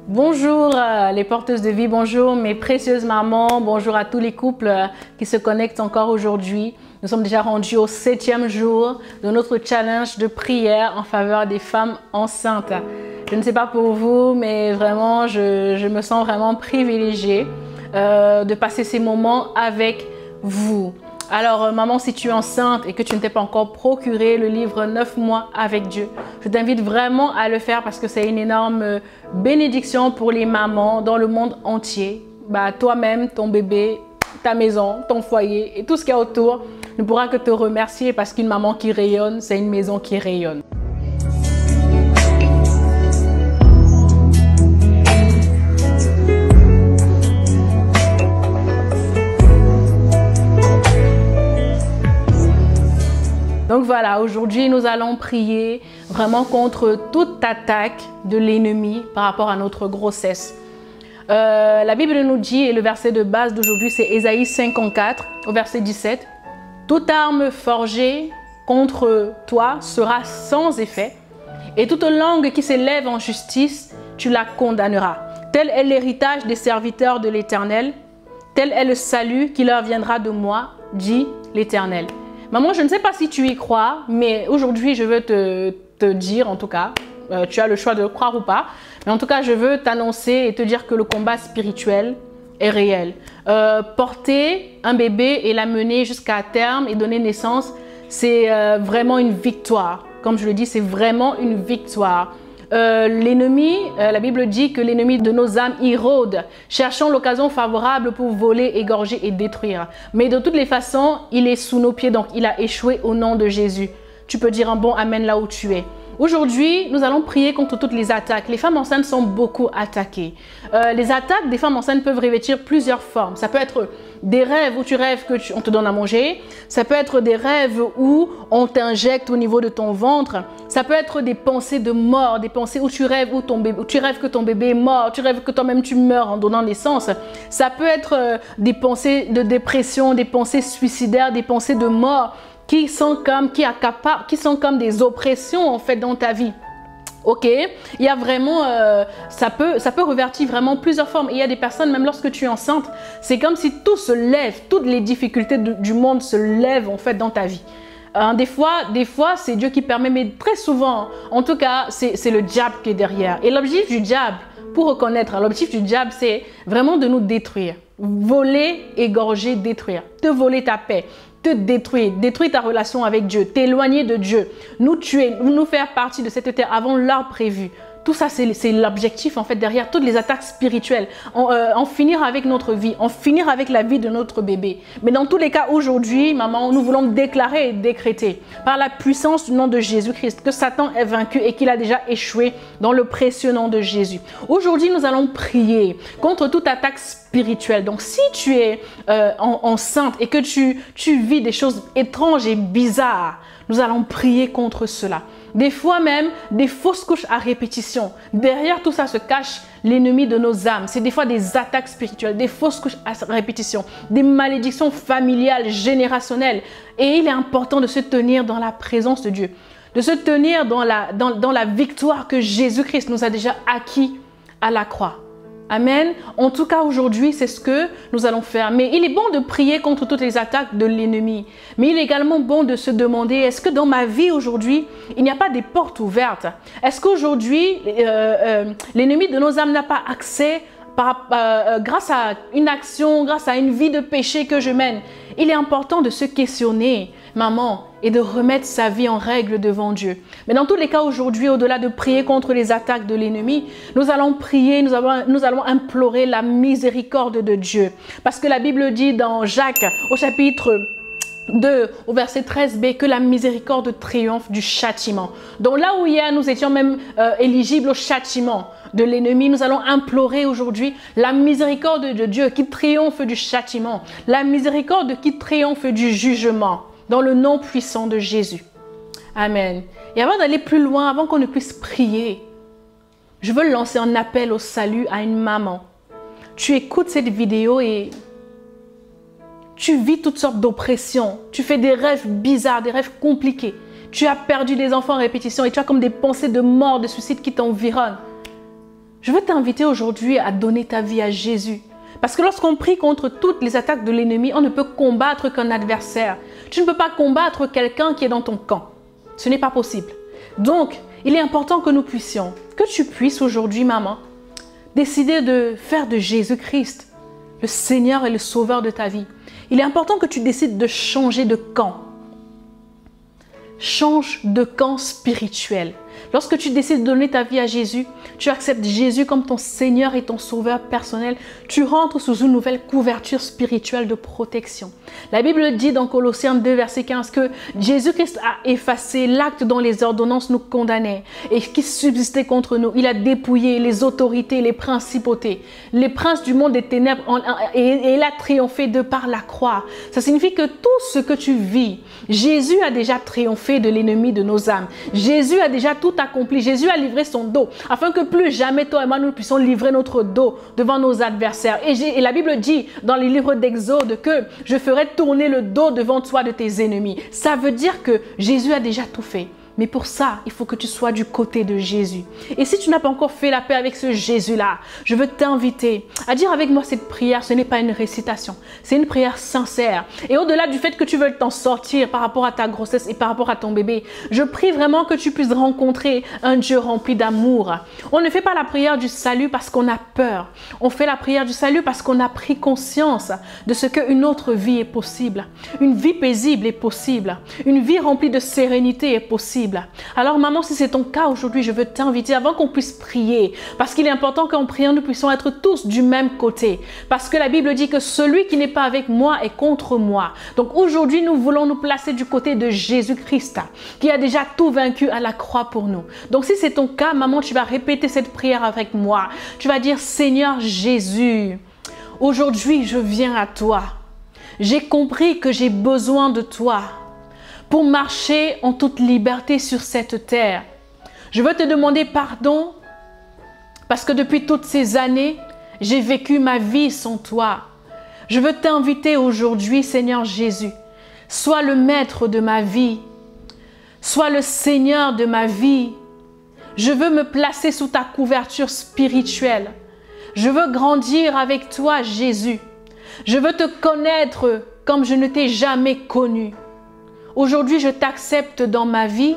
Bonjour les porteuses de vie, bonjour mes précieuses mamans, bonjour à tous les couples qui se connectent encore aujourd'hui. Nous sommes déjà rendus au 7e jour de notre challenge de prière en faveur des femmes enceintes. Je ne sais pas pour vous, mais vraiment je me sens vraiment privilégiée de passer ces moments avec vous. Alors maman, si tu es enceinte et que tu ne t'es pas encore procuré le livre 9 mois avec Dieu, je t'invite vraiment à le faire parce que c'est une énorme bénédiction pour les mamans dans le monde entier. Toi-même, ton bébé, ta maison, ton foyer et tout ce qu'il y a autour ne pourra que te remercier parce qu'une maman qui rayonne, c'est une maison qui rayonne. Donc voilà, aujourd'hui nous allons prier vraiment contre toute attaque de l'ennemi par rapport à notre grossesse. La Bible nous dit, et le verset de base d'aujourd'hui c'est Ésaïe 54 au verset 17, « Toute arme forgée contre toi sera sans effet, et toute langue qui s'élève en justice, tu la condamneras. Tel est l'héritage des serviteurs de l'Éternel, tel est le salut qui leur viendra de moi, dit l'Éternel. » Maman, je ne sais pas si tu y crois, mais aujourd'hui, je veux te dire, en tout cas, tu as le choix de croire ou pas, mais en tout cas, je veux t'annoncer et te dire que le combat spirituel est réel. Porter un bébé et l'amener jusqu'à terme et donner naissance, c'est vraiment une victoire. Comme je le dis, c'est vraiment une victoire. L'ennemi, la Bible dit que l'ennemi de nos âmes y rôde, cherchant l'occasion favorable pour voler, égorger et détruire. Mais de toutes les façons, il est sous nos pieds, donc il a échoué au nom de Jésus. Tu peux dire un bon amen là où tu es. Aujourd'hui, nous allons prier contre toutes les attaques. Les femmes enceintes sont beaucoup attaquées. Les attaques des femmes enceintes peuvent revêtir plusieurs formes. Ça peut être des rêves où tu rêves qu'on te donne à manger. Ça peut être des rêves où on t'injecte au niveau de ton ventre. Ça peut être des pensées de mort, des pensées où tu rêves, que ton bébé est mort, tu rêves que toi-même tu meurs en donnant naissance. Ça peut être des pensées de dépression, des pensées suicidaires, des pensées de mort qui sont comme des oppressions en fait dans ta vie. Ok, il y a vraiment, ça peut revertir vraiment plusieurs formes. Et il y a des personnes, même lorsque tu es enceinte, c'est comme si tout se lève, toutes les difficultés du monde se lèvent en fait dans ta vie. Des fois c'est Dieu qui permet, mais très souvent, en tout cas, c'est le diable qui est derrière. Et l'objectif du diable, pour reconnaître, l'objectif du diable, c'est vraiment de nous détruire. Voler, égorger, détruire. Te voler ta paix. Te détruire ta relation avec Dieu, t'éloigner de Dieu, nous tuer, nous faire partie de cette terre avant l'heure prévue. Tout ça, c'est l'objectif en fait derrière toutes les attaques spirituelles. En finir avec notre vie, en finir avec la vie de notre bébé. Mais dans tous les cas, aujourd'hui, maman, nous voulons déclarer et décréter par la puissance du nom de Jésus-Christ que Satan est vaincu et qu'il a déjà échoué dans le précieux nom de Jésus. Aujourd'hui, nous allons prier contre toute attaque spirituelle. Donc, si tu es enceinte et que tu vis des choses étranges et bizarres, nous allons prier contre cela. Des fois même, des fausses couches à répétition. Derrière tout ça se cache l'ennemi de nos âmes. C'est des fois des attaques spirituelles, des fausses couches à répétition, des malédictions familiales, générationnelles. Et il est important de se tenir dans la présence de Dieu, de se tenir dans la victoire que Jésus-Christ nous a déjà acquis à la croix. Amen. En tout cas, aujourd'hui, c'est ce que nous allons faire. Mais il est bon de prier contre toutes les attaques de l'ennemi. Mais il est également bon de se demander, est-ce que dans ma vie aujourd'hui, il n'y a pas des portes ouvertes? Est-ce qu'aujourd'hui, l'ennemi de nos âmes n'a pas accès grâce à une action, grâce à une vie de péché que je mène? Il est important de se questionner, maman, et de remettre sa vie en règle devant Dieu. Mais dans tous les cas, aujourd'hui, au-delà de prier contre les attaques de l'ennemi, nous allons prier, nous allons implorer la miséricorde de Dieu. Parce que la Bible dit dans Jacques, au chapitre 2, au verset 13b, que la miséricorde triomphe du châtiment. Donc là où hier, nous étions même éligibles au châtiment de l'ennemi, nous allons implorer aujourd'hui la miséricorde de Dieu qui triomphe du châtiment, la miséricorde qui triomphe du jugement, dans le nom puissant de Jésus. Amen. Et avant d'aller plus loin, avant qu'on ne puisse prier, je veux lancer un appel au salut à une maman. Tu écoutes cette vidéo et tu vis toutes sortes d'oppressions. Tu fais des rêves bizarres, des rêves compliqués. Tu as perdu des enfants en répétition et tu as comme des pensées de mort, de suicide qui t'environnent. Je veux t'inviter aujourd'hui à donner ta vie à Jésus. Parce que lorsqu'on prie contre toutes les attaques de l'ennemi, on ne peut combattre qu'un adversaire. Tu ne peux pas combattre quelqu'un qui est dans ton camp. Ce n'est pas possible. Donc, il est important que nous puissions, que tu puisses aujourd'hui, maman, décider de faire de Jésus-Christ le Seigneur et le Sauveur de ta vie. Il est important que tu décides de changer de camp. Change de camp spirituel. Lorsque tu décides de donner ta vie à Jésus, tu acceptes Jésus comme ton Seigneur et ton Sauveur personnel, tu rentres sous une nouvelle couverture spirituelle de protection. La Bible dit dans Colossiens 2, verset 15 que Jésus-Christ a effacé l'acte dont les ordonnances nous condamnaient et qui subsistait contre nous. Il a dépouillé les autorités, les principautés, les princes du monde des ténèbres et il a triomphé de par la croix. Ça signifie que tout ce que tu vis, Jésus a déjà triomphé de l'ennemi de nos âmes. Jésus a déjà tout accompli. Jésus a livré son dos afin que plus jamais toi et moi nous puissions livrer notre dos devant nos adversaires. Et la Bible dit dans les livres d'Exode que je ferai tourner le dos devant toi de tes ennemis. Ça veut dire que Jésus a déjà tout fait. Mais pour ça, il faut que tu sois du côté de Jésus. Et si tu n'as pas encore fait la paix avec ce Jésus-là, je veux t'inviter à dire avec moi cette prière. Ce n'est pas une récitation, c'est une prière sincère. Et au-delà du fait que tu veux t'en sortir par rapport à ta grossesse et par rapport à ton bébé, je prie vraiment que tu puisses rencontrer un Dieu rempli d'amour. On ne fait pas la prière du salut parce qu'on a peur. On fait la prière du salut parce qu'on a pris conscience de ce qu'une autre vie est possible. Une vie paisible est possible. Une vie remplie de sérénité est possible. Alors maman, si c'est ton cas aujourd'hui, je veux t'inviter avant qu'on puisse prier, parce qu'il est important qu'en priant, nous puissions être tous du même côté, parce que la Bible dit que celui qui n'est pas avec moi est contre moi. Donc aujourd'hui, nous voulons nous placer du côté de Jésus-Christ, qui a déjà tout vaincu à la croix pour nous. Donc si c'est ton cas, maman, tu vas répéter cette prière avec moi. Tu vas dire: Seigneur Jésus, aujourd'hui je viens à toi. J'ai compris que j'ai besoin de toi pour marcher en toute liberté sur cette terre. Je veux te demander pardon parce que depuis toutes ces années, j'ai vécu ma vie sans toi. Je veux t'inviter aujourd'hui, Seigneur Jésus, sois le maître de ma vie, sois le Seigneur de ma vie. Je veux me placer sous ta couverture spirituelle. Je veux grandir avec toi, Jésus. Je veux te connaître comme je ne t'ai jamais connu. Aujourd'hui, je t'accepte dans ma vie.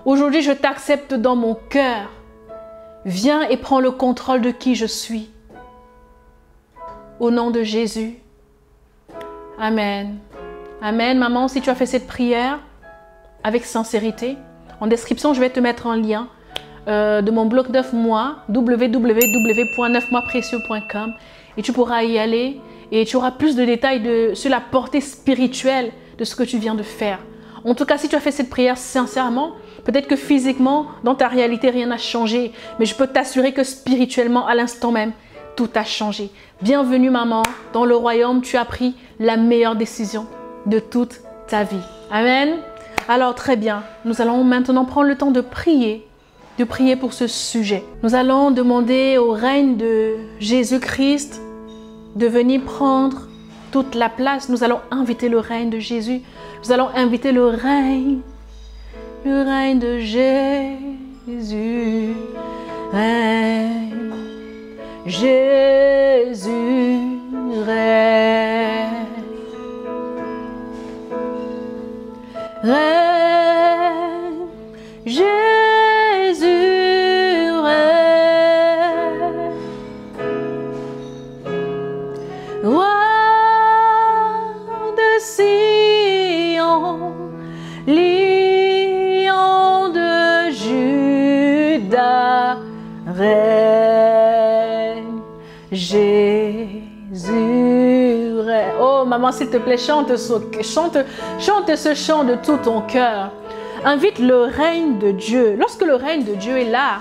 Aujourd'hui, je t'accepte dans mon cœur. Viens et prends le contrôle de qui je suis. Au nom de Jésus. Amen. Amen. Maman, si tu as fait cette prière avec sincérité, en description, je vais te mettre un lien de mon blog 9 mois, www.9moisprécieux.com, et tu pourras y aller et tu auras plus de détails sur la portée spirituelle de ce que tu viens de faire. En tout cas, si tu as fait cette prière sincèrement, peut-être que physiquement, dans ta réalité, rien n'a changé, mais je peux t'assurer que spirituellement, à l'instant même, tout a changé. Bienvenue maman, dans le royaume, tu as pris la meilleure décision de toute ta vie. Amen. Alors très bien, nous allons maintenant prendre le temps de prier pour ce sujet. Nous allons demander au règne de Jésus-Christ de venir prendre toute la place. Nous allons inviter le règne de Jésus. Nous allons inviter le règne de Jésus. Règne, Jésus règne. Règne, Jésus règne. Roi de Sion, lion de Juda, règne, Jésus règne. Oh maman, s'il te plaît, chante ce chant de tout ton cœur. Invite le règne de Dieu. Lorsque le règne de Dieu est là,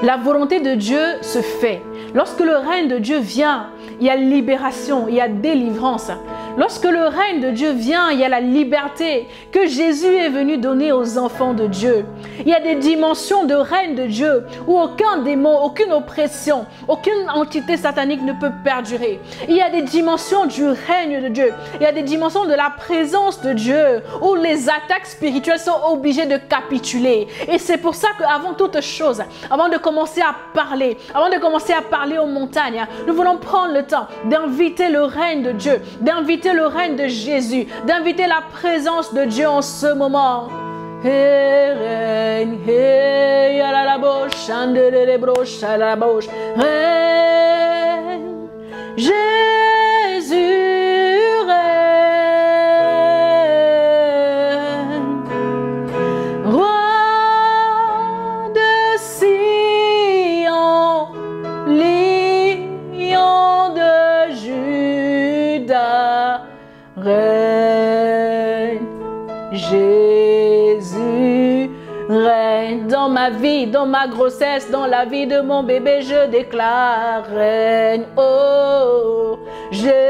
la volonté de Dieu se fait. Lorsque le règne de Dieu vient, il y a libération, il y a délivrance. Lorsque le règne de Dieu vient, il y a la liberté que Jésus est venu donner aux enfants de Dieu. Il y a des dimensions de règne de Dieu où aucun démon, aucune oppression, aucune entité satanique ne peut perdurer. Il y a des dimensions du règne de Dieu. Il y a des dimensions de la présence de Dieu où les attaques spirituelles sont obligées de capituler. Et c'est pour ça qu'avant toute chose, avant de commencer à parler, avant de commencer à parler aux montagnes, nous voulons prendre le temps d'inviter le règne de Dieu, d'inviter le règne de Jésus, d'inviter la présence de Dieu en ce moment. Règne, Jésus règne, roi de Sion, lion de Juda, règne, Jésus règne dans ma vie, dans ma grossesse, dans la vie de mon bébé, je déclare règne, oh, Jésus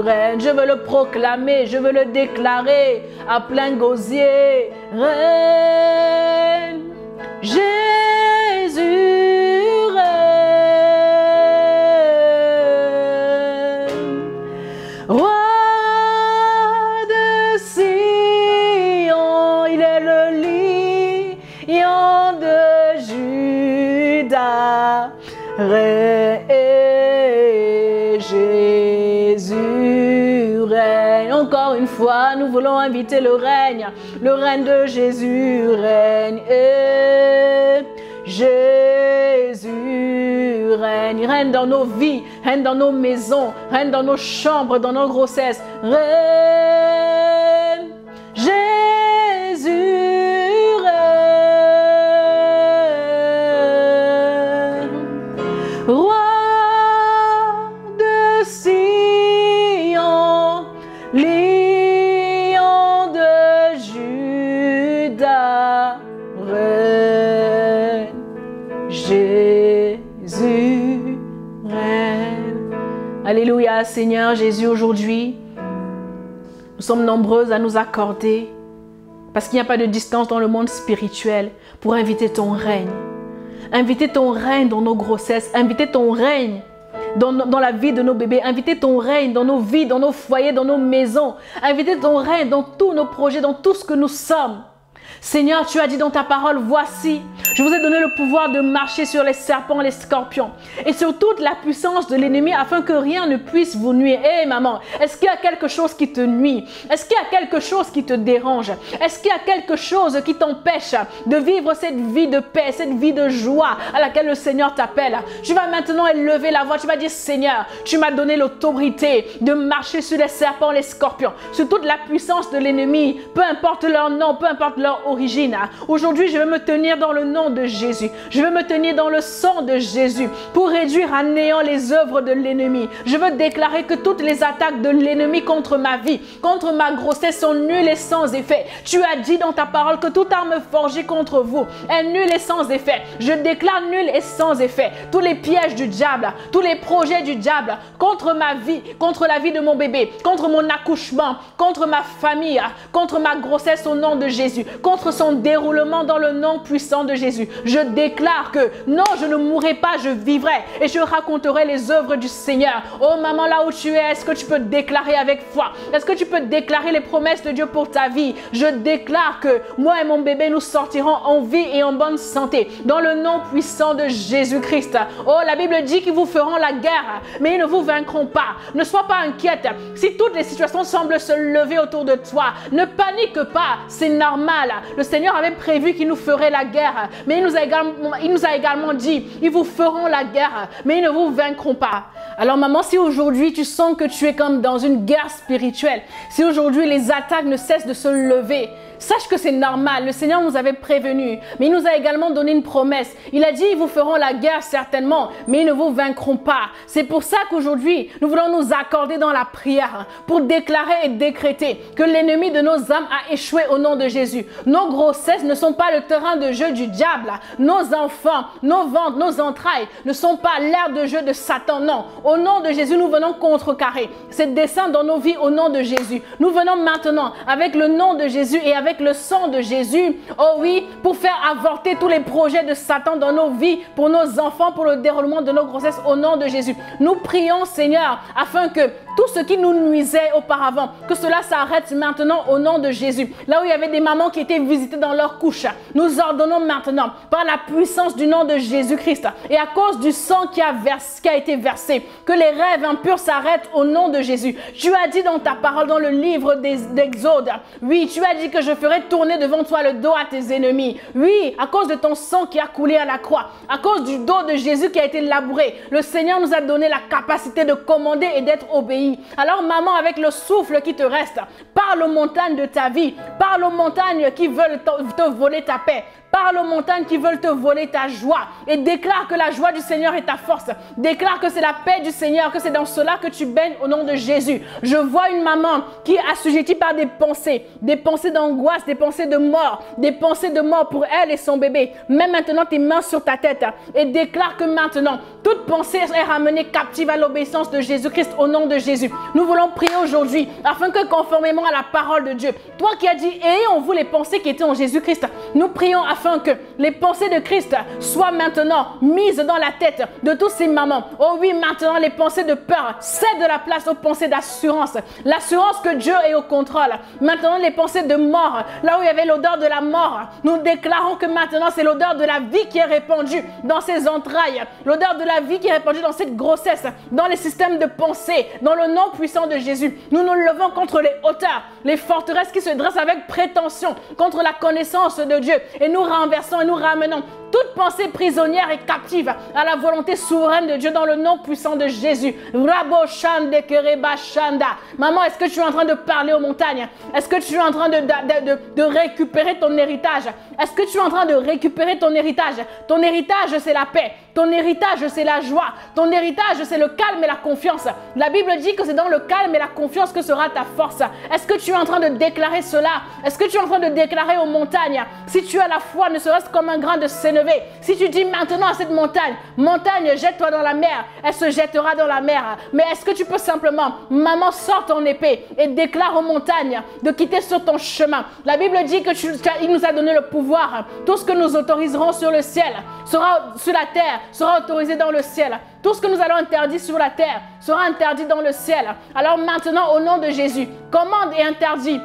règne. Je veux le proclamer, je veux le déclarer à plein gosier, règne, Jésus règne, roi de Sion, il est le lion de Juda, règne, Jésus règne. Encore une fois, nous voulons inviter le règne de Jésus règne. Et Jésus règne. Il règne dans nos vies, règne dans nos maisons, règne dans nos chambres, dans nos grossesses. Règne, Jésus règne. Roi de Sion, lion de Juda, règne, Jésus règne. Alléluia, Seigneur Jésus, aujourd'hui, nous sommes nombreuses à nous accorder, parce qu'il n'y a pas de distance dans le monde spirituel, pour inviter ton règne. Inviter ton règne dans nos grossesses, inviter ton règne dans la vie de nos bébés, inviter ton règne dans nos vies, dans nos foyers, dans nos maisons, inviter ton règne dans tous nos projets, dans tout ce que nous sommes. Seigneur, tu as dit dans ta parole, voici, je vous ai donné le pouvoir de marcher sur les serpents, les scorpions et sur toute la puissance de l'ennemi afin que rien ne puisse vous nuire. Hé maman, est-ce qu'il y a quelque chose qui te nuit? Est-ce qu'il y a quelque chose qui te dérange? Est-ce qu'il y a quelque chose qui t'empêche de vivre cette vie de paix, cette vie de joie à laquelle le Seigneur t'appelle? Tu vas maintenant élever la voix, tu vas dire, Seigneur, tu m'as donné l'autorité de marcher sur les serpents, les scorpions, sur toute la puissance de l'ennemi, peu importe leur nom, peu importe leur origine. Aujourd'hui, je veux me tenir dans le nom de Jésus. Je veux me tenir dans le sang de Jésus pour réduire à néant les œuvres de l'ennemi. Je veux déclarer que toutes les attaques de l'ennemi contre ma vie, contre ma grossesse sont nulles et sans effet. Tu as dit dans ta parole que toute arme forgée contre vous est nulle et sans effet. Je déclare nulle et sans effet. Tous les pièges du diable, tous les projets du diable contre ma vie, contre la vie de mon bébé, contre mon accouchement, contre ma famille, contre ma grossesse au nom de Jésus, contre son déroulement dans le nom puissant de Jésus. Je déclare que non, je ne mourrai pas, je vivrai et je raconterai les œuvres du Seigneur. Oh maman, là où tu es, est-ce que tu peux déclarer avec foi? Est-ce que tu peux déclarer les promesses de Dieu pour ta vie? Je déclare que moi et mon bébé, nous sortirons en vie et en bonne santé dans le nom puissant de Jésus-Christ. Oh, la Bible dit qu'ils vous feront la guerre, mais ils ne vous vaincront pas. Ne sois pas inquiète. Si toutes les situations semblent se lever autour de toi, ne panique pas, c'est normal. Le Seigneur avait prévu qu'il nous ferait la guerre, mais il nous a également dit, ils vous feront la guerre, mais ils ne vous vaincront pas. Alors maman, si aujourd'hui tu sens que tu es comme dans une guerre spirituelle, si aujourd'hui les attaques ne cessent de se lever, Sache que c'est normal. Le Seigneur nous avait prévenus. Mais il nous a également donné une promesse. Il a dit, ils vous feront la guerre certainement, mais ils ne vous vaincront pas. C'est pour ça qu'aujourd'hui, nous voulons nous accorder dans la prière pour déclarer et décréter que l'ennemi de nos âmes a échoué au nom de Jésus. Nos grossesses ne sont pas le terrain de jeu du diable. Nos enfants, nos ventres, nos entrailles ne sont pas l'aire de jeu de Satan. Non. Au nom de Jésus, nous venons contrecarrer ces desseins dans nos vies au nom de Jésus. Nous venons maintenant avec le nom de Jésus et avec le sang de Jésus, oh oui, pour faire avorter tous les projets de Satan dans nos vies, pour nos enfants, pour le déroulement de nos grossesses au nom de Jésus. Nous prions, Seigneur, afin que tout ce qui nous nuisait auparavant, que cela s'arrête maintenant au nom de Jésus. Là où il y avait des mamans qui étaient visitées dans leur couche, nous ordonnons maintenant, par la puissance du nom de Jésus-Christ et à cause du sang qui a été versé, que les rêves impurs s'arrêtent au nom de Jésus. Tu as dit dans ta parole, dans le livre d'Exode, oui, tu as dit que je ferai tourner devant toi le dos à tes ennemis. Oui, à cause de ton sang qui a coulé à la croix, à cause du dos de Jésus qui a été labouré, le Seigneur nous a donné la capacité de commander et d'être obéi. Alors maman, avec le souffle qui te reste, parle aux montagnes de ta vie, parle aux montagnes qui veulent te voler ta paix. Parle aux montagnes qui veulent te voler ta joie et déclare que la joie du Seigneur est ta force. Déclare que c'est la paix du Seigneur, que c'est dans cela que tu baignes au nom de Jésus. Je vois une maman qui est assujettie par des pensées d'angoisse, des pensées de mort pour elle et son bébé. Mets maintenant tes mains sur ta tête et déclare que maintenant, toute pensée est ramenée captive à l'obéissance de Jésus-Christ au nom de Jésus. Nous voulons prier aujourd'hui afin que conformément à la parole de Dieu, toi qui as dit, ayez en vous les pensées qui étaient en Jésus-Christ, nous prions afin que les pensées de Christ soient maintenant mises dans la tête de tous ces mamans. Oh oui, maintenant les pensées de peur cèdent de la place aux pensées d'assurance. L'assurance que Dieu est au contrôle. Maintenant les pensées de mort, là où il y avait l'odeur de la mort, nous déclarons que maintenant c'est l'odeur de la vie qui est répandue dans ses entrailles. L'odeur de la vie qui est répandue dans cette grossesse, dans les systèmes de pensée, dans le nom puissant de Jésus. Nous nous levons contre les hauteurs, les forteresses qui se dressent avec prétention contre la connaissance de Dieu. Et nous renversons et nous ramenons toute pensée prisonnière et captive à la volonté souveraine de Dieu dans le nom puissant de Jésus. Maman, est-ce que tu es en train de parler aux montagnes? Est-ce que tu es en train de récupérer ton héritage? Est-ce que tu es en train de récupérer ton héritage? Ton héritage, c'est la paix. Ton héritage, c'est la joie. Ton héritage, c'est le calme et la confiance. La Bible dit que c'est dans le calme et la confiance que sera ta force. Est-ce que tu es en train de déclarer cela? Est-ce que tu es en train de déclarer aux montagnes? Si tu as la foi, ne serait-ce comme un grain de sénévé, si tu dis maintenant à cette montagne, montagne, jette-toi dans la mer, elle se jettera dans la mer. Mais est-ce que tu peux simplement, maman, sors ton épée et déclare aux montagnes de quitter sur ton chemin? La Bible dit que il nous a donné le pouvoir. Tout ce que nous autoriserons sur le ciel sera sur la terre, sera autorisé dans le ciel. Tout ce que nous allons interdire sur la terre sera interdit dans le ciel. Alors maintenant, au nom de Jésus, commande et interdis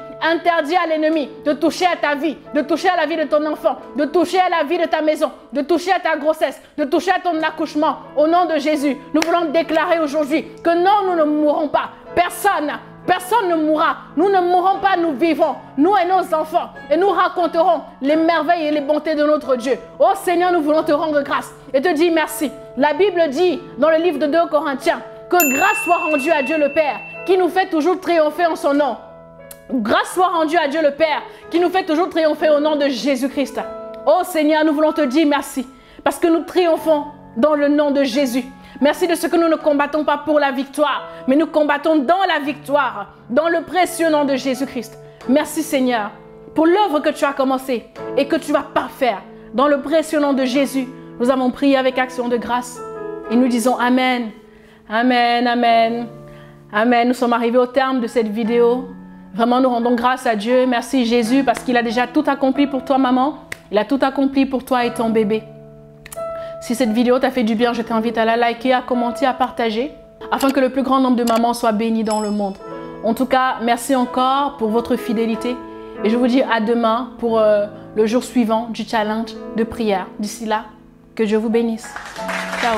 à l'ennemi de toucher à ta vie, de toucher à la vie de ton enfant, de toucher à la vie de ta maison, de toucher à ta grossesse, de toucher à ton accouchement. Au nom de Jésus, nous voulons déclarer aujourd'hui que non, nous ne mourrons pas. Personne ne mourra. Nous ne mourrons pas, nous vivons, nous et nos enfants. Et nous raconterons les merveilles et les bontés de notre Dieu. Oh Seigneur, nous voulons te rendre grâce et te dire merci. La Bible dit dans le livre de 2 Corinthiens que grâce soit rendue à Dieu le Père qui nous fait toujours triompher en son nom. Grâce soit rendue à Dieu le Père qui nous fait toujours triompher au nom de Jésus-Christ. Oh Seigneur, nous voulons te dire merci parce que nous triomphons dans le nom de Jésus. Merci de ce que nous ne combattons pas pour la victoire, mais nous combattons dans la victoire, dans le précieux nom de Jésus-Christ. Merci Seigneur pour l'œuvre que tu as commencée et que tu vas parfaire. Dans le précieux nom de Jésus, nous avons prié avec action de grâce et nous disons Amen, Amen, Amen, Amen. Nous sommes arrivés au terme de cette vidéo. Vraiment, nous rendons grâce à Dieu. Merci Jésus parce qu'il a déjà tout accompli pour toi, maman. Il a tout accompli pour toi et ton bébé. Si cette vidéo t'a fait du bien, je t'invite à la liker, à commenter, à partager, afin que le plus grand nombre de mamans soient bénies dans le monde. En tout cas, merci encore pour votre fidélité. Et je vous dis à demain pour le jour suivant du challenge de prière. D'ici là, que Dieu vous bénisse. Ciao.